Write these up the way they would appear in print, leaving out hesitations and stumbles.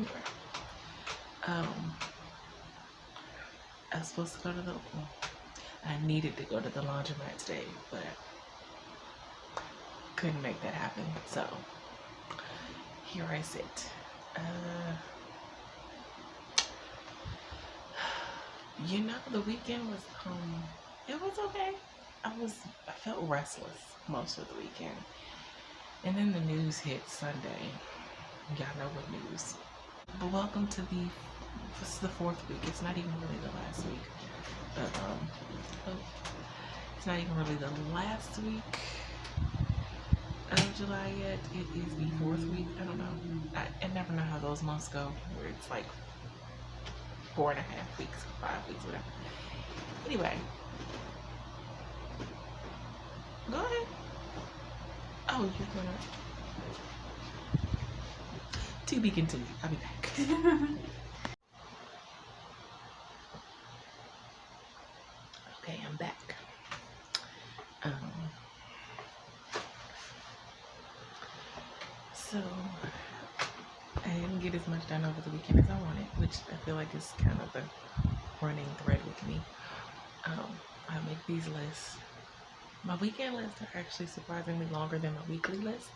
anyway, I was supposed to go to I needed to go to the laundromat today, but couldn't make that happen. So here I sit. You know, the weekend was it was okay. I felt restless most of the weekend. And then the news hit Sunday. Y'all know what news. But welcome to this is the 4th week. It's not even really the last week. But it's not even really the last week of July yet. It is the 4th week. I don't know. I never know how those months go, where it's like 4.5 weeks, 5 weeks, whatever. Anyway, go ahead. Oh, you're gonna. To be continued. I'll be back. Okay, I'm back. So I didn't get as much done over the weekend as I wanted, which I feel like is kind of the running thread with me. I make these lists. My weekend lists are actually surprisingly longer than my weekly list.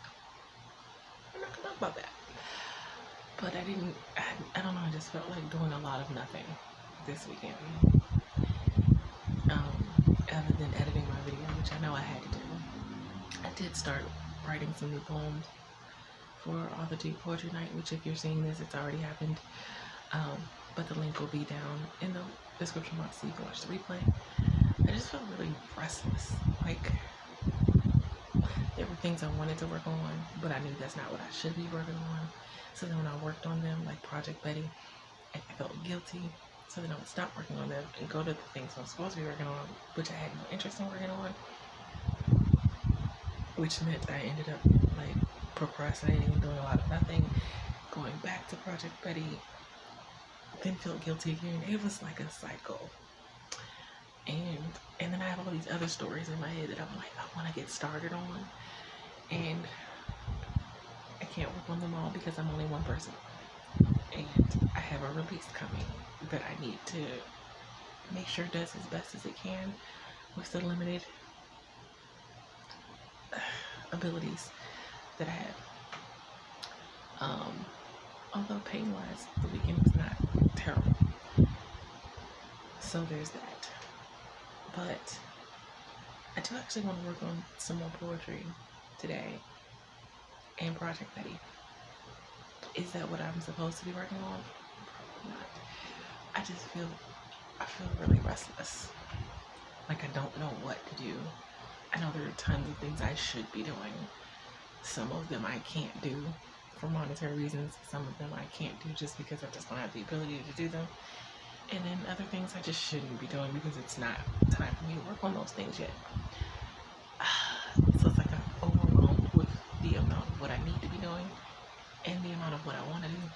I'm not gonna talk about that. But I don't know, I just felt like doing a lot of nothing this weekend. Other than editing my video, which I know I had to do. I did start writing some new poems for AuthorTubers Poetry Night, which if you're seeing this, it's already happened. But the link will be down in the description box so you can watch the replay. I just felt really restless. Like, there were things I wanted to work on, but I knew that's not what I should be working on. So then when I worked on them, like Project Betty, I felt guilty. So then I would stop working on them and go to the things I'm supposed to be working on, which I had no interest in working on. Which meant I ended up like procrastinating and doing a lot of nothing, going back to Project Betty, then felt guilty again. It was like a cycle. And then I have all these other stories in my head that I'm like, I want to get started on, and I can't work on them all because I'm only one person, and I have a release coming that I need to make sure does as best as it can with the limited abilities that I have. Although pain-wise, the weekend was not terrible, so there's that. But I do actually want to work on some more poetry today and Project Betty. Is that what I'm supposed to be working on? Probably not. I feel really restless. Like I don't know what to do. I know there are tons of things I should be doing. Some of them I can't do for monetary reasons. Some of them I can't do just because I just don't have the ability to do them. And then other things I just shouldn't be doing because it's not time for me to work on those things yet. So it's like I'm overwhelmed with the amount of what I need to be doing and the amount of what I want to do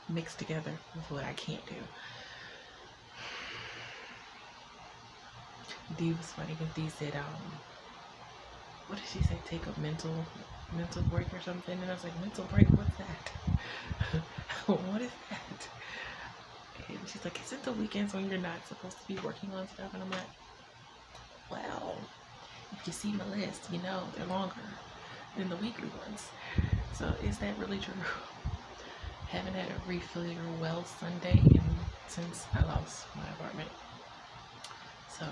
mixed together with what I can't do. Dee was funny because Dee said, what did she say? Take a mental break or something. And I was like, mental break? What's that? What is that? And she's like, is it the weekends when you're not supposed to be working on stuff? And I'm like, well, if you see my list, you know they're longer than the weekly ones. So is that really true? Haven't had a refill your well Sunday since I lost my apartment. So,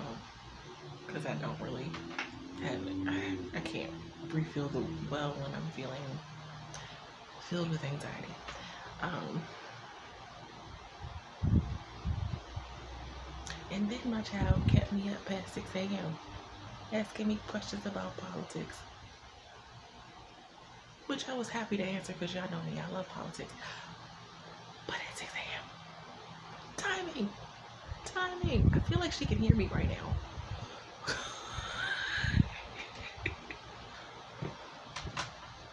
because I don't really have it. I can't refill the well when I'm feeling filled with anxiety. And then my child kept me up past 6 a.m. asking me questions about politics, which I was happy to answer because y'all know me, I love politics. But at 6 a.m. Timing. I feel like she can hear me right now.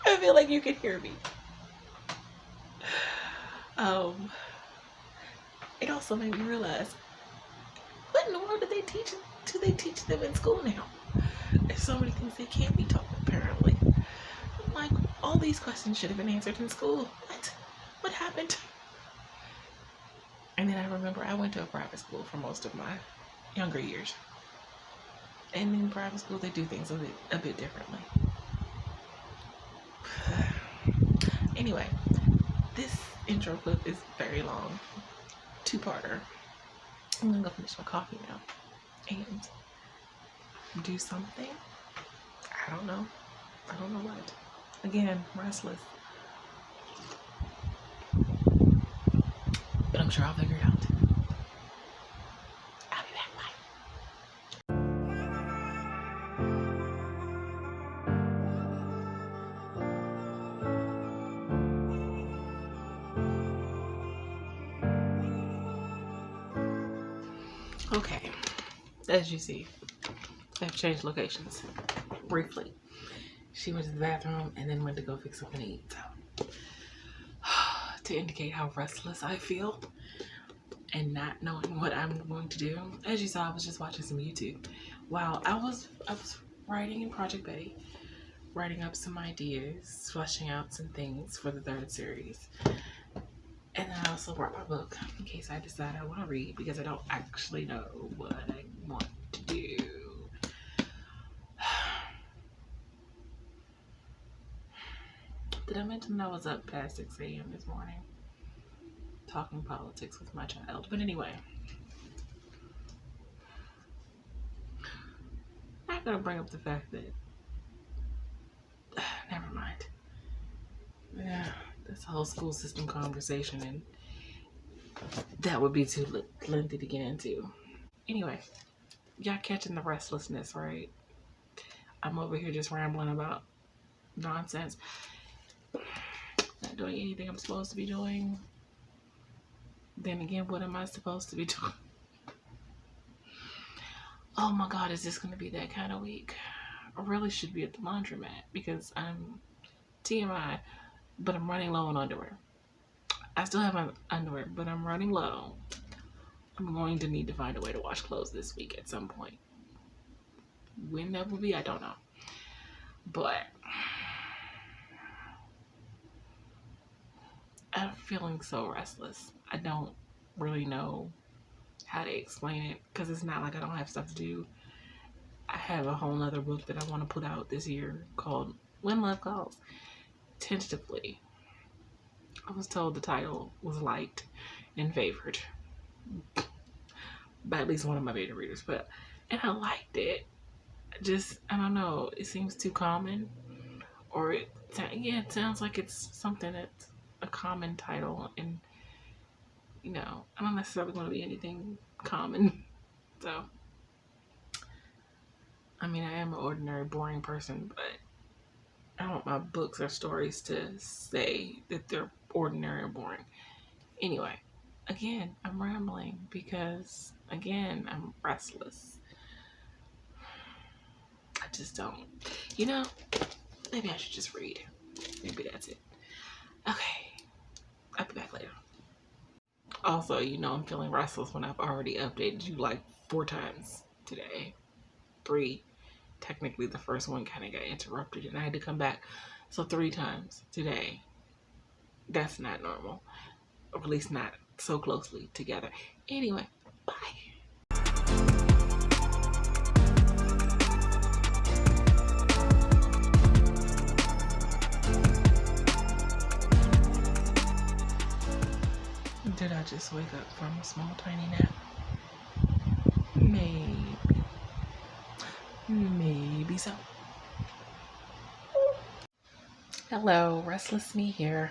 I feel like you can hear me. It also made me realize, what in the world do they teach them in school now? There's so many things they can't be taught, apparently. I'm like, all these questions should have been answered in school. What happened? then I remember I went to a private school for most of my younger years. And in private school, they do things a bit differently. Anyway, this intro clip is very long. Two-parter. I'm gonna go finish my coffee now and do something. I don't know what. Again, restless. But I'm sure I'll figure it out. I'll be back. Bye. Okay, as you see, I've changed locations briefly. She went to the bathroom and then went to go fix something to eat. So, to indicate how restless I feel and not knowing what I'm going to do. As you saw, I was just watching some YouTube. Wow, I was writing in Project Betty, writing up some ideas, fleshing out some things for the 3rd series. And then I also brought my book in case I decide I want to read, because I don't actually know what I want to do. Did I mention that I was up past 6 a.m. this morning talking politics with my child? But anyway, I'm not going to bring up the fact that, never mind. Yeah, this whole school system conversation, and that would be too lengthy to get into. Anyway, y'all catching the restlessness, right? I'm over here just rambling about nonsense. Not doing anything I'm supposed to be doing. Then again, what am I supposed to be doing? Oh my God, is this going to be that kind of week? I really should be at the laundromat because I'm TMI, but I'm running low on underwear. I still have my underwear, but I'm running low. I'm going to need to find a way to wash clothes this week at some point. When that will be, I don't know. But I'm feeling so restless. I don't really know how to explain it because it's not like I don't have stuff to do. I have a whole nother book that I want to put out this year called When Love Calls. Tentatively, I was told the title was liked and favored by at least one of my beta readers, and I liked it. I don't know, it seems too common, or it sounds like it's something that's a common title, and I don't necessarily want to be anything common. So, I mean, I am an ordinary, boring person, but I want my books or stories to say that they're ordinary or boring. Anyway, again, I'm rambling because, again, I'm restless. I just don't. Maybe I should just read. Maybe that's it. Okay. I'll be back later. Also, I'm feeling restless when I've already updated you like 4 times today. 3. Technically, the first one kind of got interrupted and I had to come back. So 3 times today. That's not normal. Or at least not so closely together. Anyway, bye. Did I just wake up from a small tiny nap? Maybe so. Hello, Restless Me here.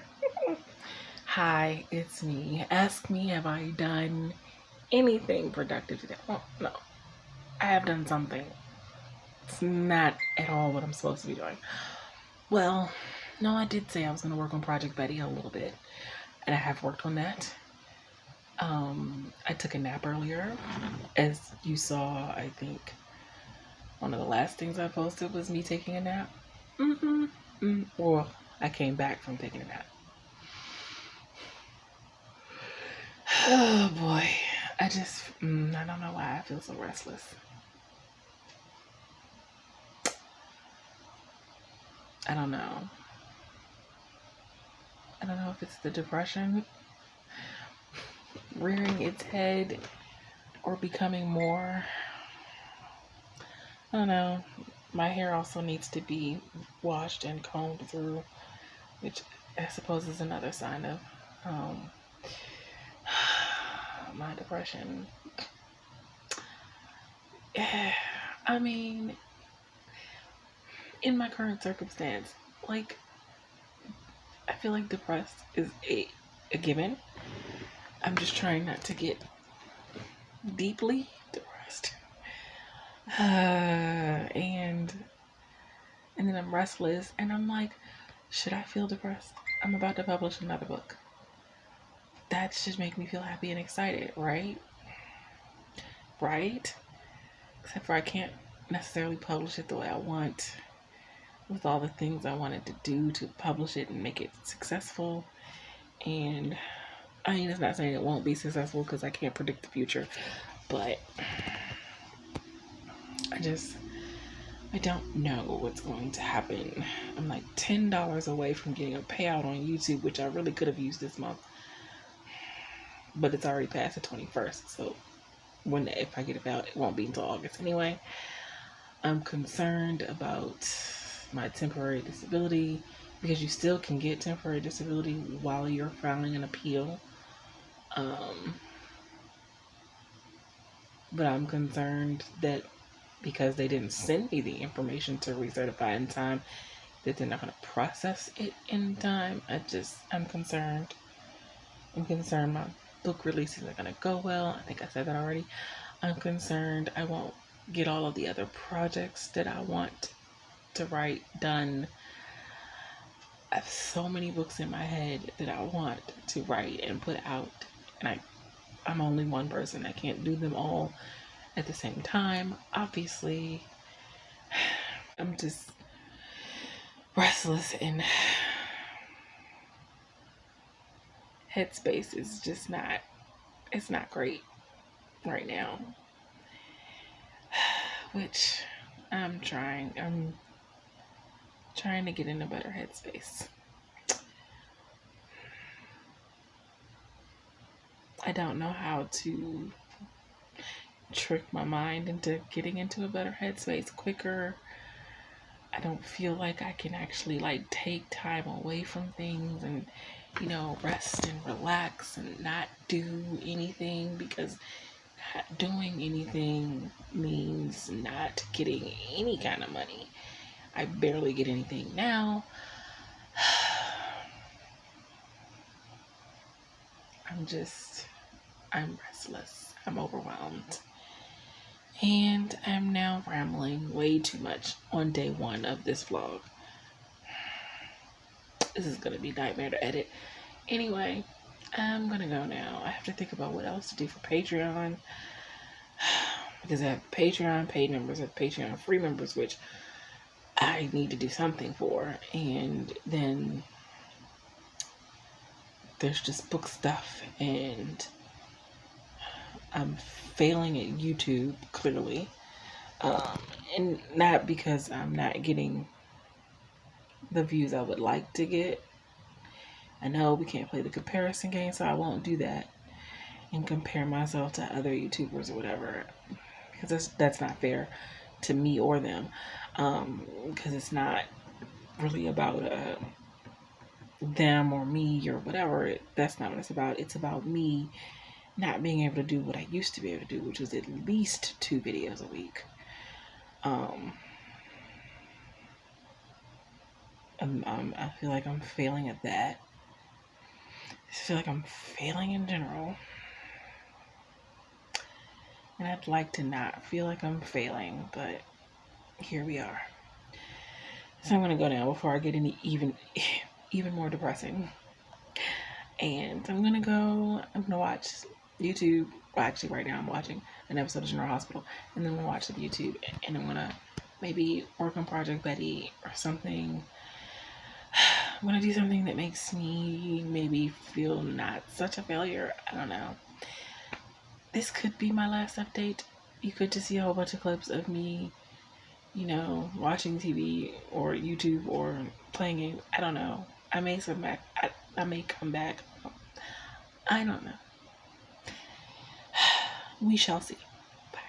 Hi, it's me. Ask me, have I done anything productive today? Well, no. I have done something. It's not at all what I'm supposed to be doing. Well, no, I did say I was going to work on Project Betty a little bit, and I have worked on that. I took a nap earlier. As you saw, I think one of the last things I posted was me taking a nap. Well, I came back from taking a nap. Oh boy. I don't know why I feel so restless. I don't know. I don't know if it's the depression. rearing its head or becoming more. I don't know. My hair also needs to be washed and combed through, which I suppose is another sign of my depression. I mean, in my current circumstance, like, I feel like depressed is a given. I'm just trying not to get deeply depressed. And then I'm restless, and I'm like, should I feel depressed? I'm about to publish another book. That should make me feel happy and excited, right? Right? Except for I can't necessarily publish it the way I want, with all the things I wanted to do to publish it and make it successful. And I mean, it's not saying it won't be successful because I can't predict the future, but I don't know what's going to happen. I'm like $10 away from getting a payout on YouTube, which I really could have used this month, but it's already past the 21st, so if I get it out, it won't be until August anyway. I'm concerned about my temporary disability, because you still can get temporary disability while you're filing an appeal. But I'm concerned that because they didn't send me the information to recertify in time, that they're not going to process it in time. I'm concerned. I'm concerned my book releases are going to go well. I think I said that already. I'm concerned I won't get all of the other projects that I want to write done. I have so many books in my head that I want to write and put out, and I'm only one person. I can't do them all at the same time. Obviously, I'm just restless, and headspace is just not, it's not great right now, which I'm trying to get in a better headspace. I don't know how to trick my mind into getting into a better headspace quicker. I don't feel like I can actually like take time away from things and, you know, rest and relax and not do anything, because not doing anything means not getting any kind of money. I barely get anything now. I'm restless. I'm overwhelmed. And I'm now rambling way too much on day one of this vlog. This is going to be a nightmare to edit. Anyway, I'm going to go now. I have to think about what else to do for Patreon. Because I have Patreon paid members, I have Patreon free members, which I need to do something for. And then there's just book stuff, and I'm failing at YouTube, clearly. And not because I'm not getting the views I would like to get. I know we can't play the comparison game, so I won't do that and compare myself to other YouTubers or whatever, because that's not fair to me or them. Because it's not really about them or me or whatever. That's not what it's about. It's about me not being able to do what I used to be able to do, which was at least 2 videos a week. I feel like I'm failing at that. I feel like I'm failing in general. And I'd like to not feel like I'm failing, but here we are. So I'm going to go now before I get any even more depressing. And I'm going to watch YouTube. Well, actually right now I'm watching an episode of General Hospital, and then I'm going to watch some YouTube, and I'm going to maybe work on Project Betty or something. I'm going to do something that makes me maybe feel not such a failure. I don't know. This could be my last update. You could just see a whole bunch of clips of me, you know, watching TV or YouTube or playing games. I don't know. I may come back. I may come back. I don't know. we shall see. Bye.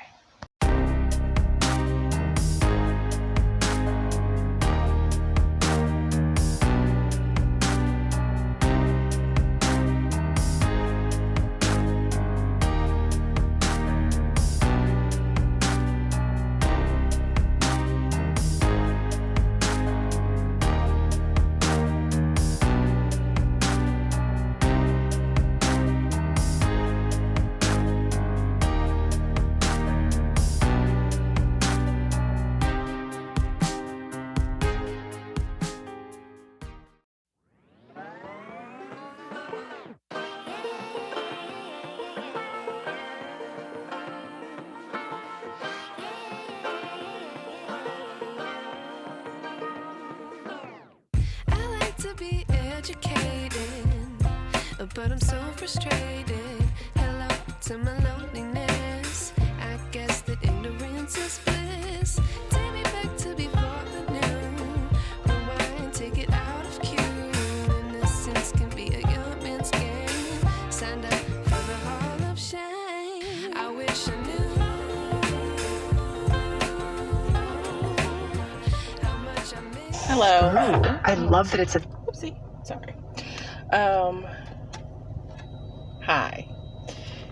Be educated, but I'm so frustrated. Hello to my loneliness. I guess that ignorance is bliss. Take me back to before I knew. Rewind, take it out of cue. Innocence can be a young man's game. Signed up for the hall of shame. I wish I knew how much I miss. Hello. Ooh, I love that it's a... Oopsie. Sorry. Hi.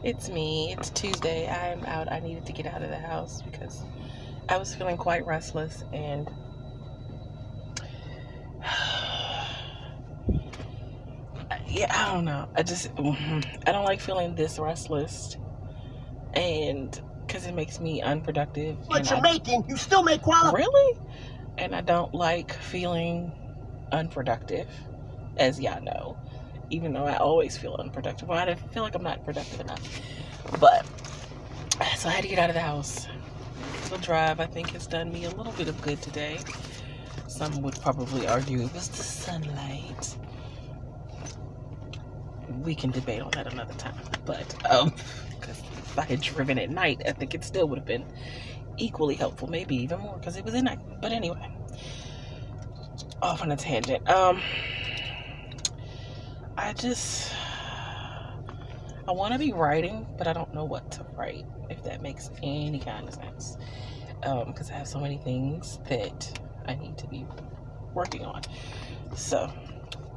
It's me. It's Tuesday. I'm out. I needed to get out of the house because I was feeling quite restless and yeah, I don't know. I don't like feeling this restless, and because it makes me unproductive. What you're making, you still make quality. Really? And I don't like feeling unproductive, as y'all know, even though I always feel unproductive. Well, I feel like I'm not productive enough. But, so I had to get out of the house. The drive, I think, has done me a little bit of good today. Some would probably argue it was the sunlight. We can debate on that another time. But, because if I had driven at night, I think it still would have been equally helpful, maybe even more, because it was at night. But anyway, off on a tangent. I want to be writing, but I don't know what to write, if that makes any kind of sense. Because I have so many things that I need to be working on. So,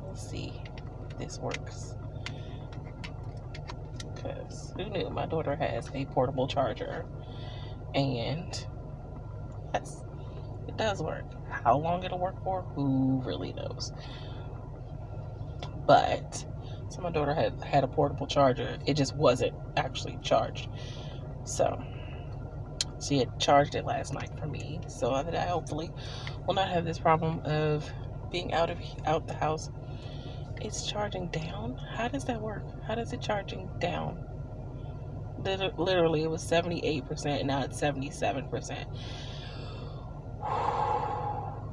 we'll see if this works. Because who knew? My daughter has a portable charger. And yes, it does work. How long it'll work for, who really knows? But so my daughter had a portable charger. It just wasn't actually charged. So she had charged it last night for me, so that I hopefully will not have this problem of being out the house. It's charging down. How does that work? How does it charging down? Literally, it was 78%, and now it's 77%.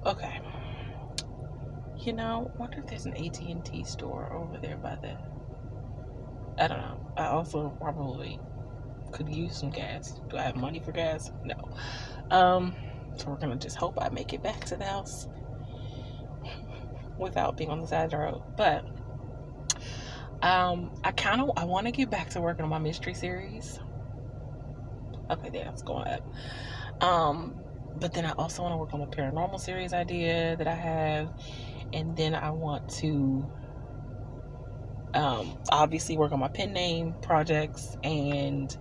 Okay. You know, wonder if there's an AT&T store over there by the... I don't know. I also probably could use some gas. Do I have money for gas? No. So we're gonna just hope I make it back to the house without being on the side of the road. But I want to get back to working on my mystery series. Okay, that's going up. But then I also want to work on a paranormal series idea that I have, and then I want to obviously work on my pen name projects, and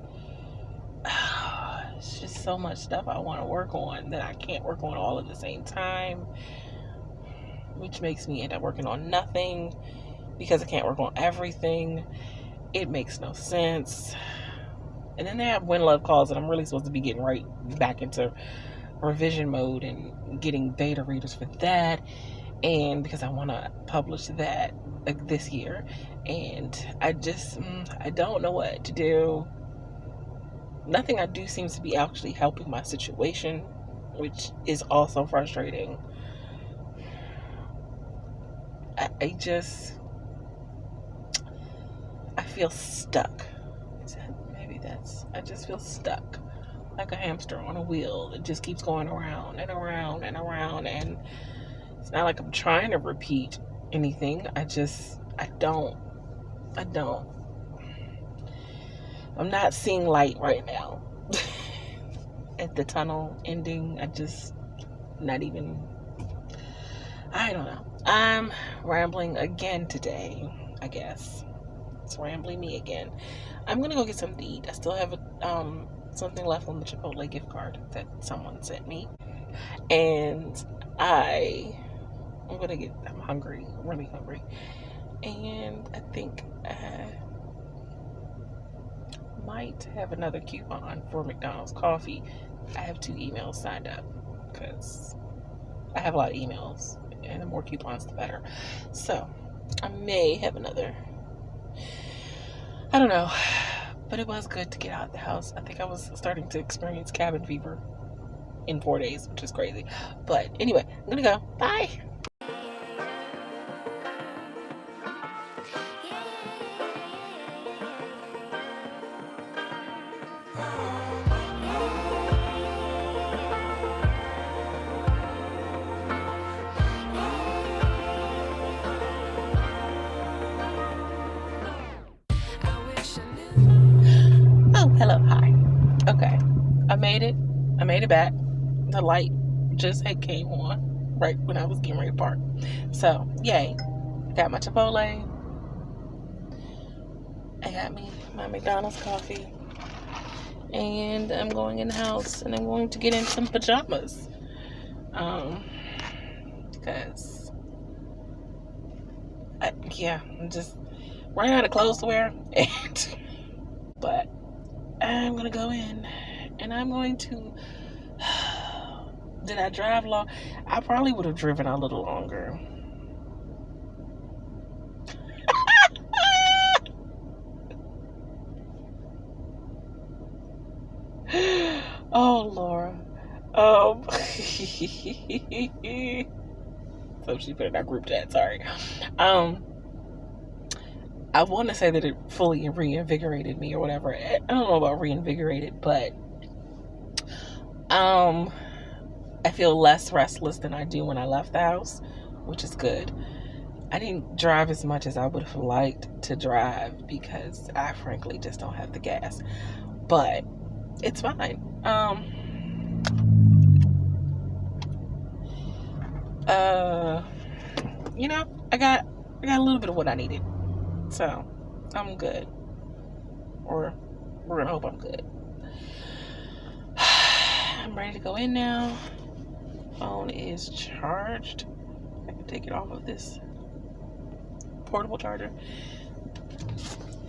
it's just so much stuff I want to work on that I can't work on all at the same time, which makes me end up working on nothing because I can't work on everything. It makes no sense. And then they have When Love Calls, and I'm really supposed to be getting right back into revision mode and getting beta readers for that, and because I want to publish that this year, and I don't know what to do. Nothing I do seems to be actually helping my situation, which is also frustrating. I feel stuck. I just feel stuck, like a hamster on a wheel. It just keeps going around and around and around, and it's not like I'm trying to repeat anything. I don't I'm not seeing light right now. At the tunnel ending, I don't know. I'm rambling again today, I guess. It's rambling me again. I'm gonna go get something to eat. I still have something left on the Chipotle gift card that someone sent me. And I'm hungry, really hungry. And I think I might have another coupon for McDonald's coffee. I have 2 emails signed up because I have a lot of emails, and the more coupons the better. So I may have another. I don't know, but it was good to get out of the house. I think I was starting to experience cabin fever in 4 days, which is crazy. But anyway, I'm gonna go. Bye. Oh, hello, hi. Okay, I made it back. The light just came on right when I was getting ready to park. So, yay. Got my Chipotle. I got me my McDonald's coffee. And I'm going in the house and I'm going to get in some pajamas. Because I'm just running out of clothes to wear. But I'm going to go in and I'm going to... Did I drive long? I probably would have driven a little longer. Oh, Laura. So she put in our group chat, sorry. I want to say that it fully reinvigorated me or whatever. I don't know about reinvigorated, but I feel less restless than I do when I left the house, which is good. I didn't drive as much as I would have liked to drive because I frankly just don't have the gas. But it's fine. I got a little bit of what I needed. So, I'm good. Or we're gonna hope I'm good. I'm ready to go in now. Phone is charged. I can take it off of this portable charger.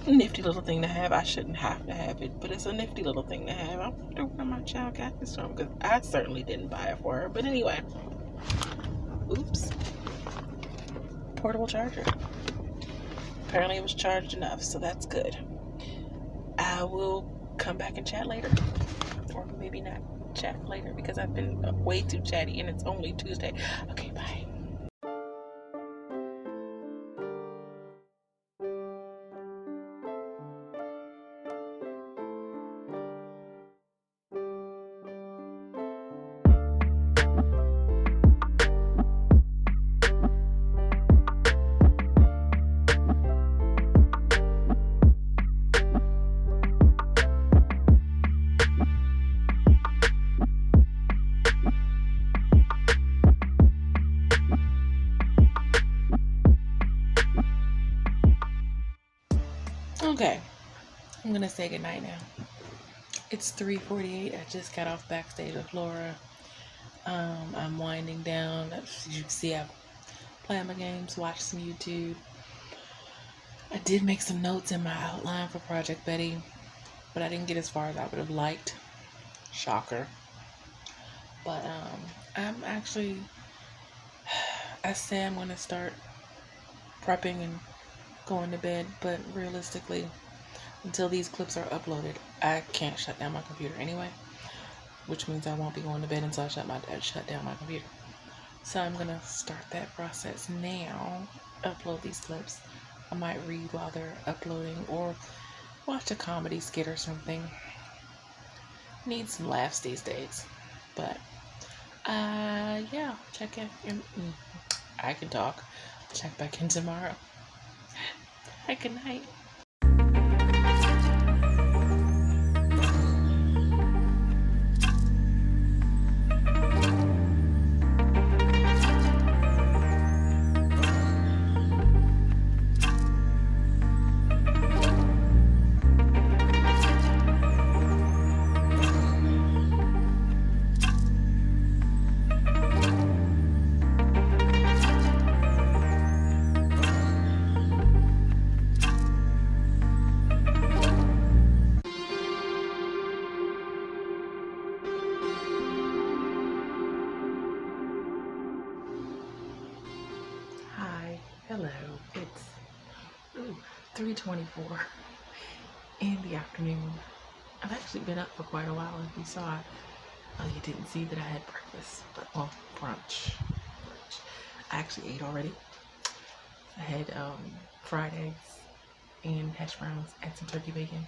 Nifty little thing to have. I shouldn't have to have it, but it's a nifty little thing to have. I wonder where my child got this from, because I certainly didn't buy it for her. But anyway. Oops. Portable charger. Apparently it was charged enough, so that's good. I will come back and chat later. Or maybe not chat later, because I've been way too chatty and it's only Tuesday. Okay, bye. Okay, I'm gonna say goodnight now. It's 3:48. I just got off backstage with Laura. I'm winding down. As you can see, I've played my games, watched some YouTube. I did make some notes in my outline for Project Betty, but I didn't get as far as I would have liked. Shocker. But I'm actually, I say I'm gonna start prepping and going to bed, but realistically, until these clips are uploaded, I can't shut down my computer anyway, which means I won't be going to bed until I shut down my computer. So I'm gonna start that process now. Upload these clips. I might read while they're uploading or watch a comedy skit or something. Need some laughs these days, but check in. I can talk. Check back in tomorrow. Good night. 3:24 in the afternoon. I've actually been up for quite a while. If you saw, oh, you didn't see that I had breakfast, but well, brunch. I actually ate already. I had fried eggs and hash browns and some turkey bacon,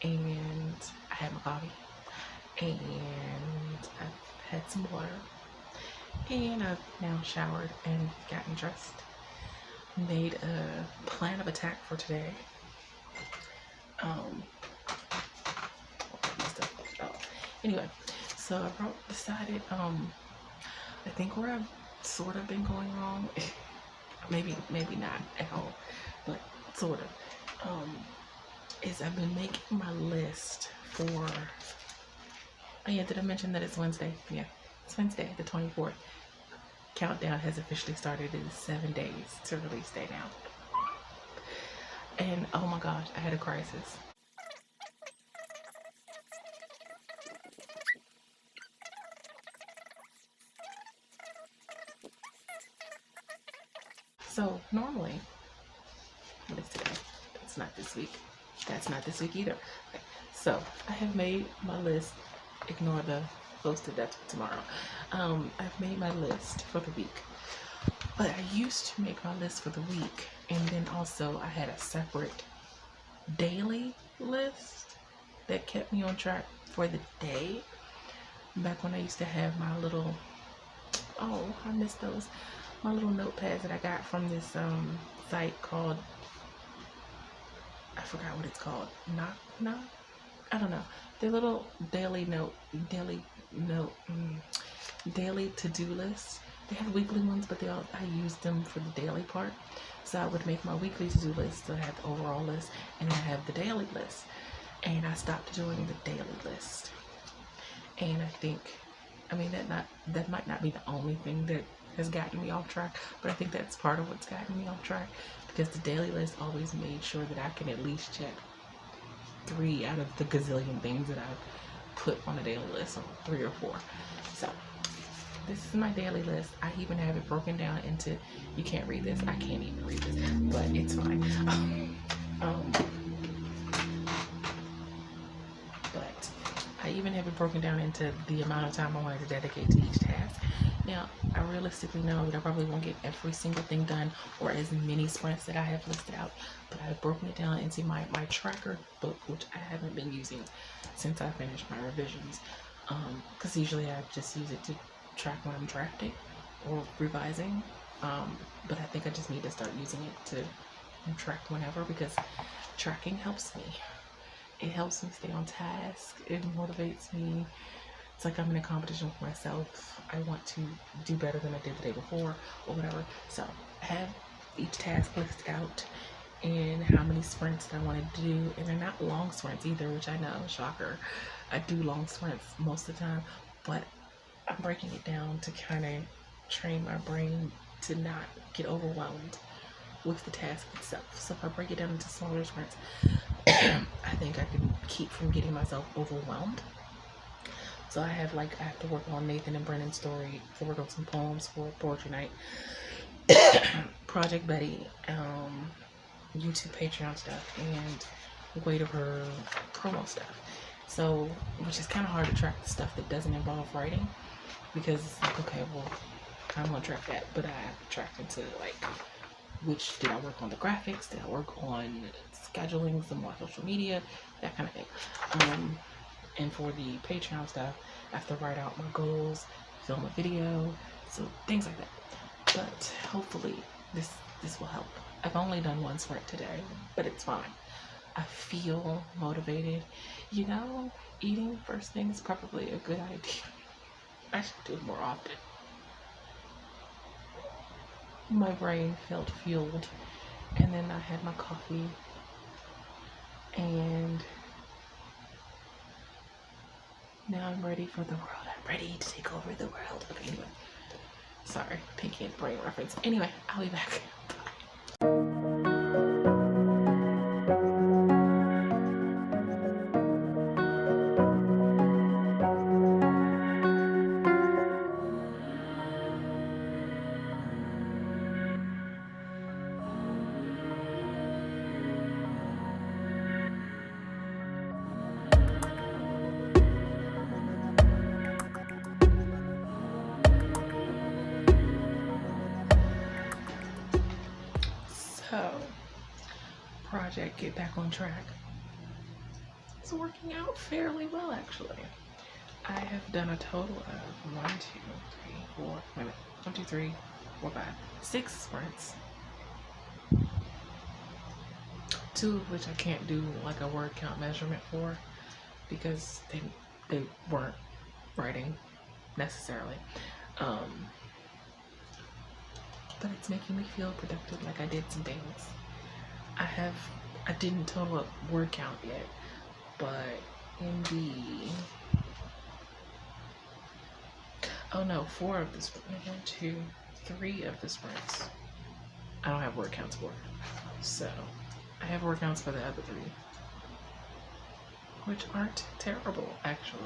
and I had my coffee, and I've had some water, and I've now showered and gotten dressed. Made a plan of attack for today. Anyway, so I decided, I think where I've sort of been going wrong, maybe not at all, but sort of, is I've been making my list for, oh yeah, did I mention that it's Wednesday? Yeah, it's Wednesday, the 24th. Countdown has officially started. It is 7 days to release day now. And oh my gosh, I had a crisis. So normally, what is today? That's not this week. That's not this week either. Okay. So I have made my list. Ignore the posted, that's for tomorrow. I've made my list for the week. But I used to make my list for the week, and then also I had a separate daily list that kept me on track for the day. Back when I used to have my little, oh, I miss those, my little notepads that I got from this site called, I forgot what it's called, Knock, I don't know. They're little daily to-do lists. They have weekly ones, but I use them for the daily part. So I would make my weekly to-do list, so I have the overall list, and I have the daily list. And I stopped doing the daily list. And I think, I mean, that might not be the only thing that has gotten me off track, but I think that's part of what's gotten me off track, because the daily list always made sure that I can at least check 3 out of the gazillion things that I've put on a daily list, or 3 or 4. So this is my daily list. I even have it broken down into, you can't read this, I can't even read this, but it's fine. But I even have it broken down into the amount of time I wanted to dedicate to each task. Now, I realistically know that I probably won't get every single thing done, or as many sprints that I have listed out, but I've broken it down into my tracker book, which I haven't been using since I finished my revisions, because usually I just use it to track when I'm drafting or revising, but I think I just need to start using it to track whenever, because tracking helps me. It helps me stay on task. It motivates me. It's like I'm in a competition with myself. I want to do better than I did the day before, or whatever. So I have each task listed out and how many sprints that I want to do, and they're not long sprints either, which I know, shocker. I do long sprints most of the time, but I'm breaking it down to kind of train my brain to not get overwhelmed with the task itself. So if I break it down into smaller sprints, I think I can keep from getting myself overwhelmed. So I have to work on Nathan and Brennan's story, to work on some poems for poetry night, Project Betty, YouTube Patreon stuff, and Way to Her promo stuff. So, which is kind of hard to track the stuff that doesn't involve writing, because it's like, okay, well, I'm gonna track that, but I have to track into which did I work on the graphics, did I work on scheduling some more social media, that kind of thing. And for the Patreon stuff, I have to write out my goals, film a video, so things like that. But hopefully this will help. I've only done one sprint today, but it's fine. I feel motivated. You know, eating first thing is probably a good idea. I should do it more often. My brain felt fueled, and then I had my coffee, and now I'm ready for the world. I'm ready to take over the world. Okay, anyway. Sorry, Pinky and Brain reference. Anyway, I'll be back. project get back on track. It's working out fairly well, actually. I have done a total of 1, 2, 3, 4, wait a minute, 1, 2, 3, 4, 5, 6 sprints. 2 of which I can't do like a word count measurement for because they weren't writing necessarily. But it's making me feel productive, like I did some things. I didn't total up word count yet, but in the 4 of the sprints, 1, 2, 3 of the sprints, I don't have word counts for. So I have word counts for the other 3, which aren't terrible actually.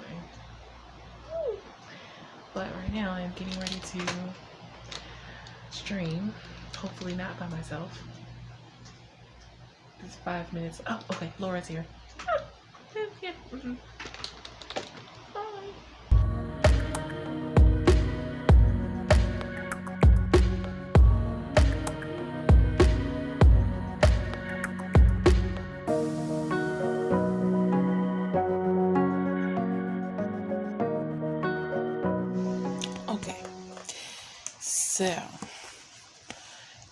But right now I'm getting ready to stream, hopefully not by myself. It's 5 minutes. Oh, okay, Laura's here. Yeah. Okay, so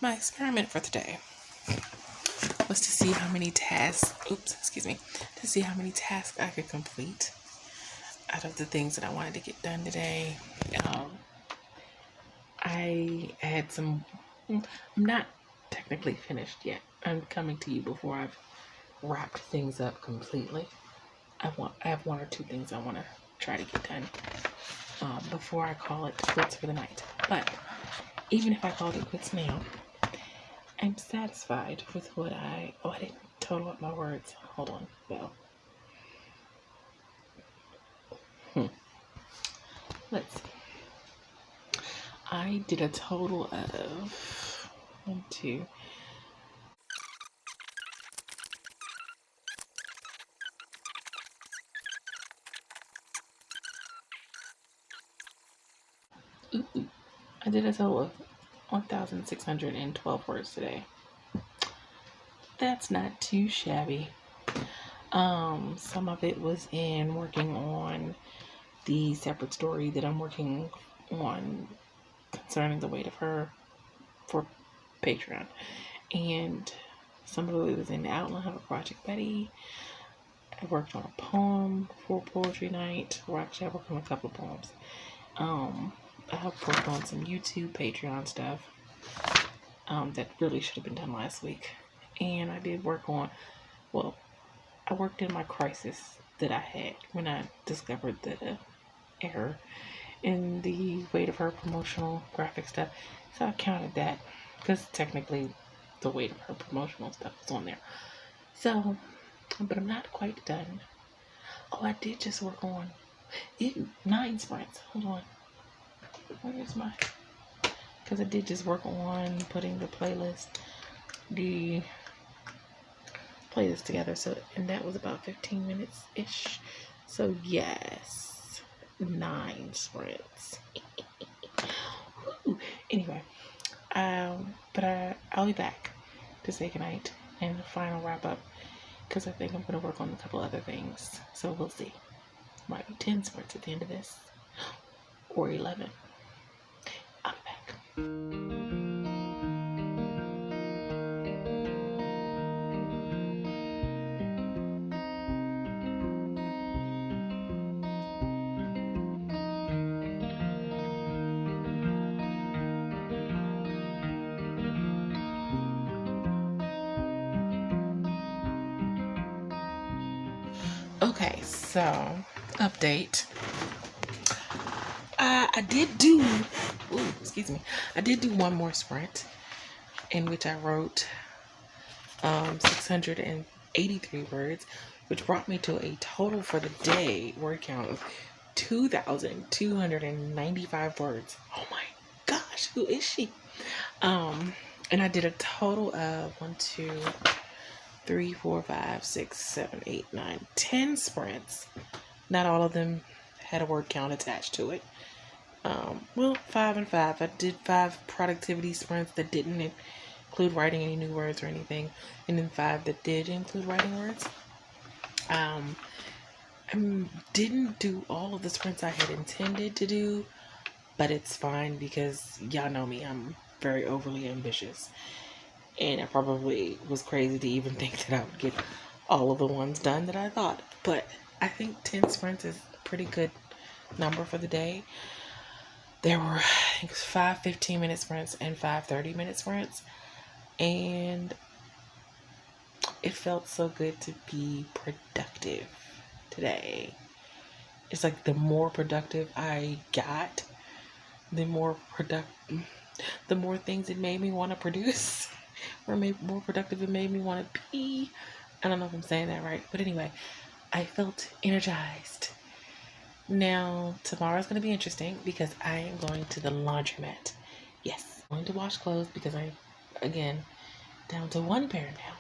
my experiment for today was to see how many tasks, to see how many tasks I could complete out of the things that I wanted to get done today. I had some, I'm not technically finished yet. I'm coming to you before I've wrapped things up completely. I have 1 or 2 things I want to try to get done before I call it quits for the night. But even if I called it quits now, I'm satisfied with what I didn't total up my words. Hold on, Belle. Let's see. I did a total of 1, 2. I did a total of 1,612 words today. That's not too shabby. Some of it was in working on the separate story that I'm working on concerning the weight of her for Patreon, and some of it was in the outline of a Project Betty. I worked on a poem for poetry night, or actually I worked on a couple of poems. I have worked on some YouTube Patreon stuff that really should have been done last week, and I did work on, I worked in my crisis that I had when I discovered the error in the weight of her promotional graphic stuff. So I counted that because technically the weight of her promotional stuff was on there. So, but I'm not quite done. Oh, I did just work on 9 sprints. Hold on. Where is my? Because I did just work on putting the playlist together. So, and that was about 15 minutes ish. So yes, 9 sprints. Anyway, but I'll be back to say goodnight and the final wrap up, because I think I'm going to work on a couple other things. So we'll see. Might be 10 sprints at the end of this, or 11. I'll be back. Okay, so update. I did do one more sprint in which I wrote 683 words, which brought me to a total for the day word count of 2,295 words. Oh my gosh, who is she? And I did a total of 1, 2, 3, 4, 5, 6, 7, 8, 9, 10 sprints. Not all of them had a word count attached to it. 5 and 5. I did 5 productivity sprints that didn't include writing any new words or anything. And then 5 that did include writing words. I didn't do all of the sprints I had intended to do, but it's fine because y'all know me, I'm very overly ambitious. And I probably was crazy to even think that I would get all of the ones done that I thought. But I think 10 sprints is a pretty good number for the day. There were, I think, 5 15-minute sprints and 5 30-minute sprints. And it felt so good to be productive today. It's like the more productive I got, the more things it made me want to produce, or more productive it made me want to be. I don't know if I'm saying that right, but anyway, I felt energized. Now, tomorrow's going to be interesting because I am going to the laundromat. Yes, I'm going to wash clothes because again, down to one pair now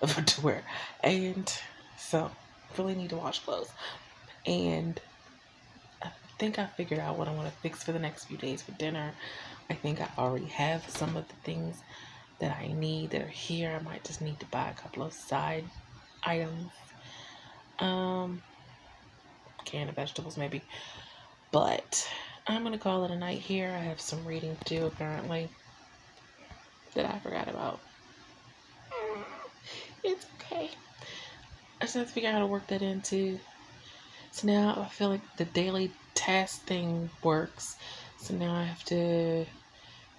of underwear. And so, really need to wash clothes. And I think I figured out what I want to fix for the next few days for dinner. I think I already have some of the things that I need that are here. I might just need to buy a couple of side items. Can of vegetables maybe. But I'm going to call it a night here. I have some reading to do apparently that I forgot about. It's okay. I just have to figure out how to work that into. So now I feel like the daily task thing works. So now I have to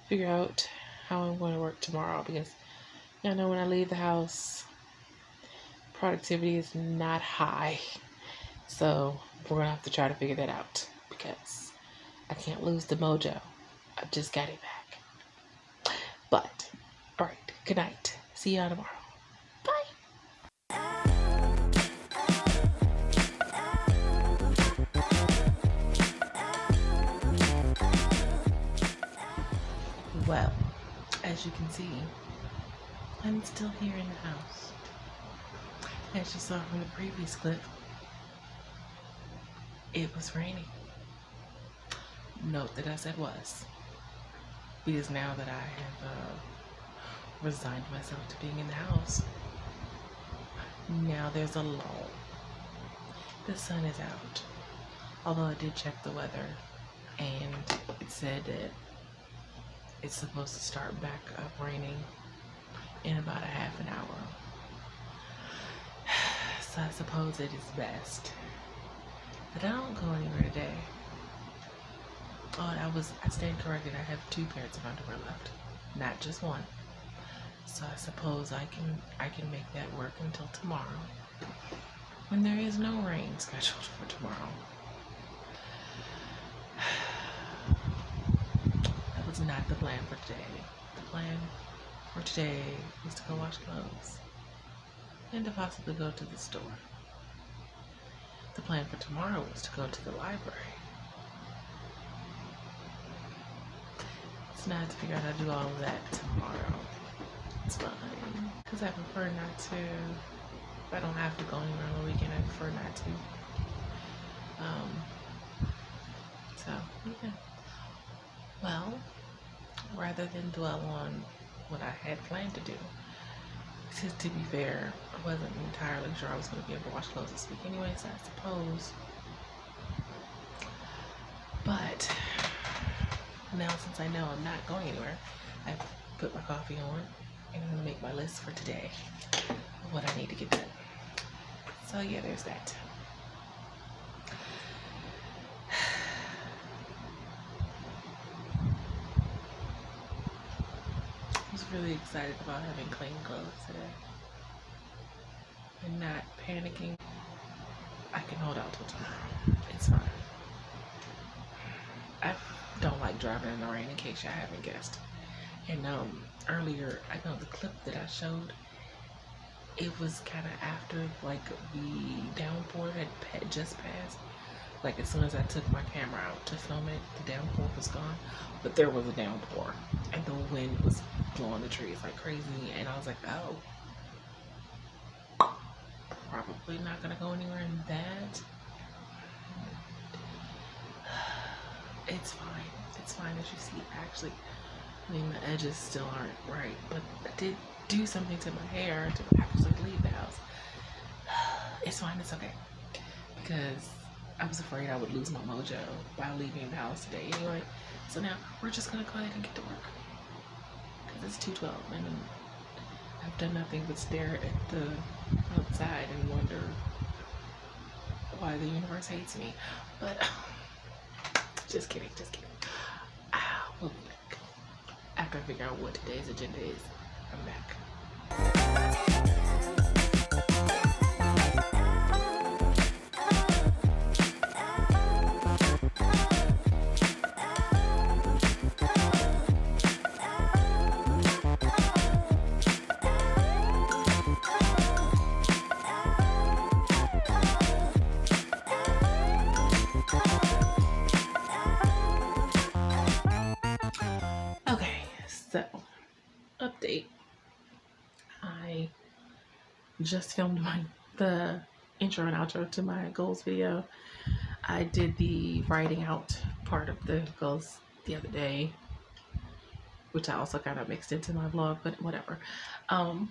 figure out how I'm going to work tomorrow because y'all know when I leave the house, productivity is not high. So we're going to have to try to figure that out because I can't lose the mojo. I just got it back. But, alright, good night. See y'all tomorrow. Bye. Well, as you can see, I'm still here in the house. As you saw from the previous clip, it was raining. Note that I said was, because now that I have resigned myself to being in the house, now there's a lull. The sun is out. Although I did check the weather, and it said that it's supposed to start back up raining in about a half an hour. So I suppose it is best that I don't go anywhere today. Oh, I stand corrected. I have 2 pairs of underwear left, not just one. So I suppose I can make that work until tomorrow, when there is no rain scheduled for tomorrow. That was not the plan for today. The plan for today was to go wash clothes and to possibly go to the store. The plan for tomorrow was to go to the library. So now I have to figure out how to do all of that tomorrow. It's fine. Because I prefer not to. If I don't have to go anywhere on the weekend, I prefer not to. So, yeah. Well, rather than dwell on what I had planned to do, because to be fair, I wasn't entirely sure I was going to be able to wash clothes this week anyways, I suppose. But now since I know I'm not going anywhere, I've put my coffee on and I'm going to make my list for today of what I need to get done. So yeah, there's that. I was really excited about having clean clothes today and not panicking. I can hold out till tomorrow. It's fine. I don't like driving in the rain, in case y'all haven't guessed. And earlier, I know the clip that I showed, it was kind of after like the downpour had just passed. Like as soon as I took my camera out to film it, the downpour was gone. But there was a downpour and the wind was blowing the trees like crazy. And I was like, oh, probably not gonna go anywhere in that. It's fine. It's fine. As you see, actually, I mean, my edges still aren't right, but I did do something to my hair to actually leave the house. It's fine, it's okay. Because I was afraid I would lose my mojo by leaving the house today anyway. So now we're just gonna go ahead and get to work. Because it's 2:12 and I've done nothing but stare at the outside and wonder why the universe hates me. But just kidding, just kidding. We'll be back. After I figure out what today's agenda is, I'm back. So, update. I just filmed the intro and outro to my goals video. I did the writing out part of the goals the other day, which I also kind of mixed into my vlog, but whatever. What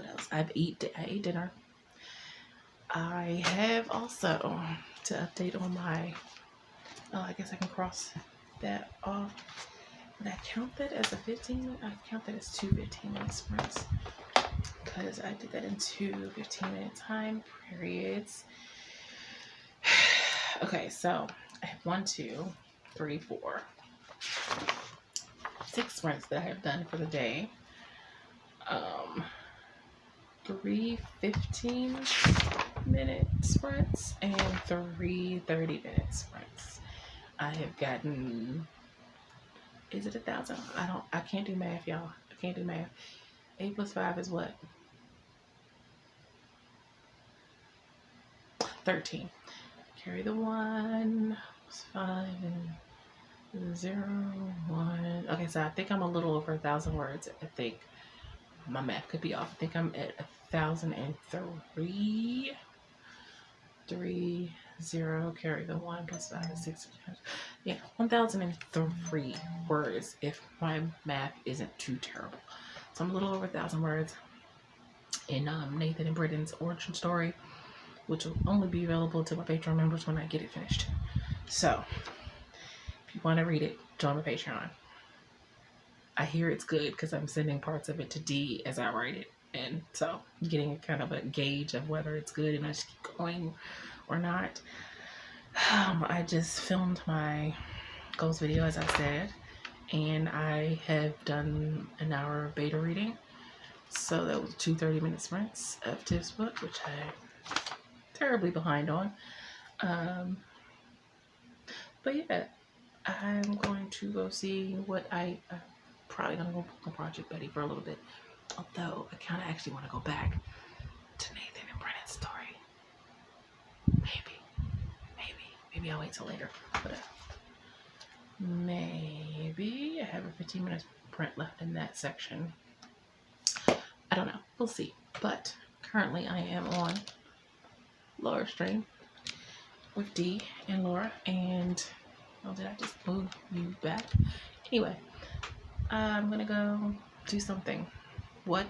else? I ate dinner. I have also, to update on my, I guess I can cross that off. Would I count that as a 15? I count that as 2 15-minute sprints because I did that in 2 15-minute time periods. Okay, so I have 1, 2, 3, 4, 6 sprints that I have done for the day. 3 15-minute sprints and 3 30-minute sprints. I have gotten, is it 1,000? I can't do math, y'all. I can't do math. 8 plus 5 is what? 13. Carry the 1, 5, and 0, 1. Okay, so I think I'm a little over 1,000 words. I think my math could be off. I think I'm at 1,003. 3, 0, carry the 1 plus 5 is 6. Yeah, 1,003 words if my math isn't too terrible. So I'm a little over 1,000 words in Nathan and Britton's origin story, which will only be available to my Patreon members when I get it finished. So if you want to read it, join my Patreon. I hear it's good because I'm sending parts of it to D as I write it. And so I'm getting a kind of a gauge of whether it's good and I should keep going or not. I just filmed my goals video, as I said, and I have done an hour of beta reading. So that was 2 30-minute sprints of Tiff's book, which I'm terribly behind on. But yeah, I'm going to go see what I'm probably going to go on Project Betty for a little bit. Although I kind of actually want to go back to Nathan and Brennan's story. Maybe I'll wait till later. But maybe I have a 15-minute sprint left in that section. I don't know. We'll see. But currently I am on Laura's stream with D and Laura. And, oh, did I just move you back? Anyway, I'm going to go do something. What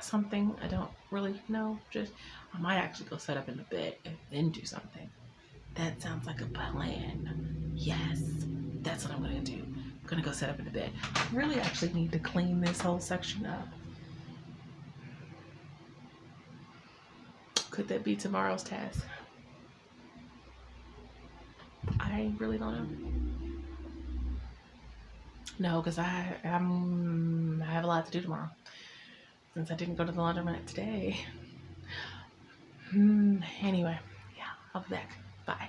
something? I don't really know. Just, I might actually go set up in the bed and then do something. That sounds like a plan. Yes, that's what I'm gonna do. I'm gonna go set up in the bed. I really actually need to clean this whole section up. Could that be tomorrow's task? I really don't know. No, because I have a lot to do tomorrow. Since I didn't go to the laundromat today. Anyway, yeah, I'll be back. Bye.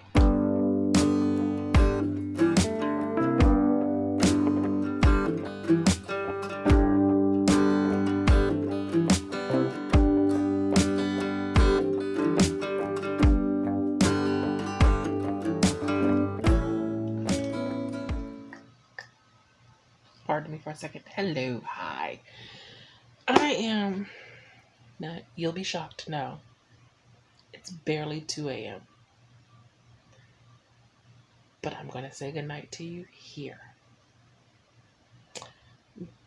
Pardon me for a second. Hello, hi. I am not, you'll be shocked to know, it's barely 2 a.m. but I'm going to say goodnight to you here.